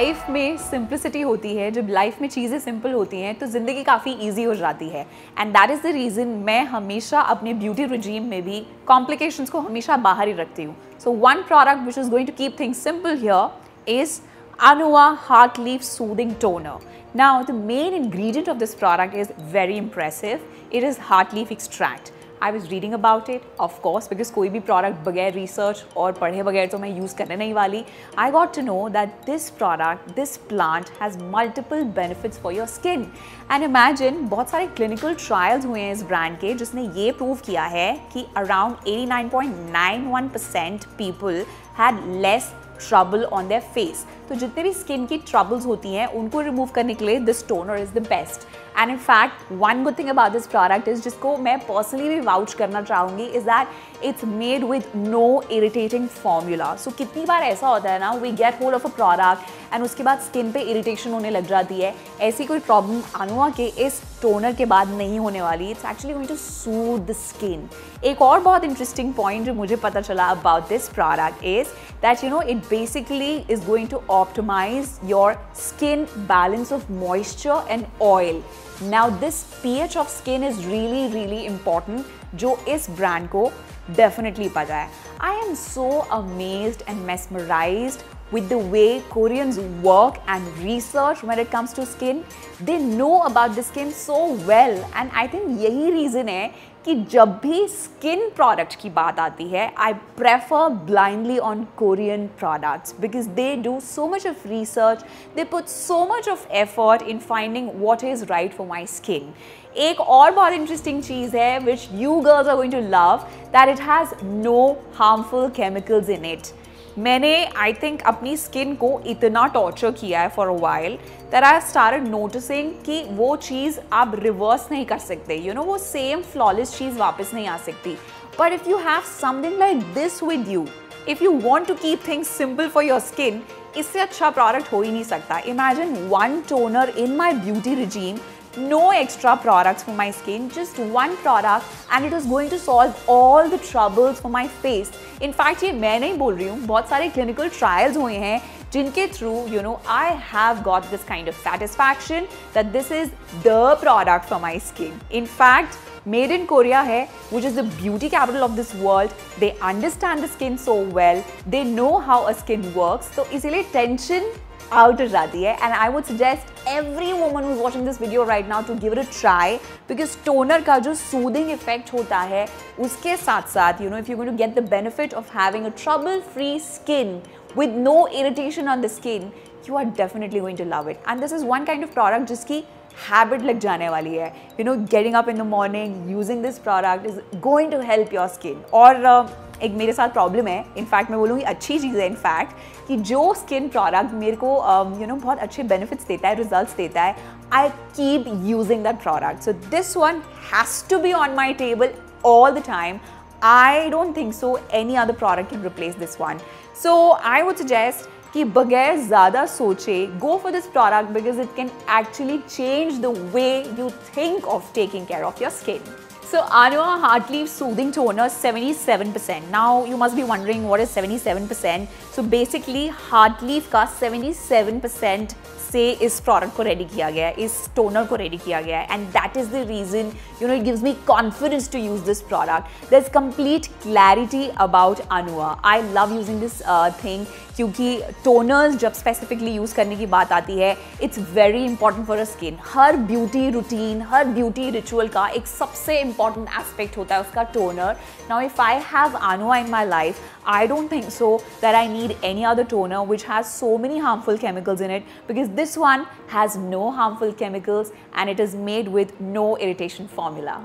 Life में simplicity होती है, जब लाइफ में चीज़ें सिंपल होती हैं तो ज़िंदगी काफ़ी ईजी हो जाती है। And that is the reason मैं हमेशा अपने ब्यूटी रिजीम में भी कॉम्प्लिकेशंस को हमेशा बाहर ही रखती हूँ। So one product which is going to keep things simple here is Anua Heart Leaf Soothing Toner. Now, the main ingredient of this product is very impressive. It is heart leaf extract. I was reading about it, of course, because कोई भी product बगैर research और पढ़े बगैर तो मैं use करने नहीं वाली. I got to know that this product, this plant has multiple benefits for your skin. And imagine बहुत सारे clinical trials हुए हैं इस brand के जिसने ये prove किया है कि around 89.91% people had less trouble on their face. तो जितने भी स्किन की ट्रबल्स होती हैं उनको रिमूव करने के लिए this toner is the best. And in fact one good thing about this product is, जिसको मैं पर्सनली भी वाउच करना चाहूँगी, is that it's made with no irritating formula. So कितनी बार ऐसा होता है ना, we get hold of a product and उसके बाद स्किन पे इरिटेशन होने लग जाती है. ऐसी कोई प्रॉब्लम अनुआ के इस टोनर के बाद नहीं होने वाली. It's actually going to soothe the skin. एक और बहुत इंटरेस्टिंग पॉइंट जो मुझे पता चला about this product is that it basically is going to optimize your skin balance of moisture and oil. Now this pH of skin is really important, जो इस brand को definitely पता है. I am so amazed and mesmerized with the way Koreans work and research when it comes to skin. They know about the skin so well, and I think यही reason है कि जब भी skin product की बात आती है, I prefer blindly on Korean products because they do so much of research, they put so much of effort in finding what is right for my skin. एक और बहुत इंटरेस्टिंग चीज़ है which you girls are going to love, that it has no harmful chemicals in it. मैंने I think अपनी skin को इतना torture किया है for a while that I started noticing कि वो चीज़ आप रिवर्स नहीं कर सकते. यू नो, वो सेम फ्लॉलेस चीज़ वापस नहीं आ सकती. But if you have something like this with you, if you want to keep things simple for your skin, इससे अच्छा प्रोडक्ट हो ही नहीं सकता. Imagine one toner in my beauty regime, no extra products for my skin, just one product, and it is going to solve all the troubles for my face. In fact, ये मैं नहीं बोल रही हूँ, बहुत सारे clinical trials हुए हैं जिनके through, you know, I have got this kind of satisfaction that this is the product for my skin. In fact, made in Korea है, which is the beauty capital of this world. They understand the skin so well. They know how a skin works. तो इसीलिए tension out हो जाती है. And I would suggest every woman who's watching this video right now to give it a try, because toner का जो soothing effect होता है उसके साथ साथ, you know, if you're going to get the benefit of having a trouble-free skin with no irritation on the skin, you are definitely going to love it. And this is one kind of product जिसकी habit लग जाने वाली है. You know, getting up in the morning, using this product is going to help your skin. और एक मेरे साथ problem है, इनफैक्ट मैं बोलूँगी अच्छी चीज़ है इनफैक्ट, कि जो स्किन प्रोडक्ट मेरे को यू नो बहुत अच्छे बेनिफिट्स देता है, रिजल्ट्स देता है, I keep using that product. So this one has to be on my table all the time. I don't think so any other product can replace this one. So I would suggest कि बगैर ज़्यादा सोचे go for this product because it can actually change the way you think of taking care of your skin. So Anua Heart Leaf Soothing Toner 77%. Now you must be wondering what is 77%. So basically heart leaf का 77% से इस product को ready किया गया है, इस toner को ready किया गया है. And that is the reason, you know, it gives me confidence to use this product. There is complete clarity about Anua. I love using this thing क्योंकि टोनर्स जब स्पेसिफिकली यूज़ करने की बात आती है, it's very important for a skin. हर beauty routine, हर beauty ritual का एक सबसे इंपॉर्टेंट एस्पेक्ट होता है उसका toner. Now if I have Anua in my life, I don't think so that I need any other toner which has so many harmful chemicals in it, because this one has no harmful chemicals and it is made with no irritation formula.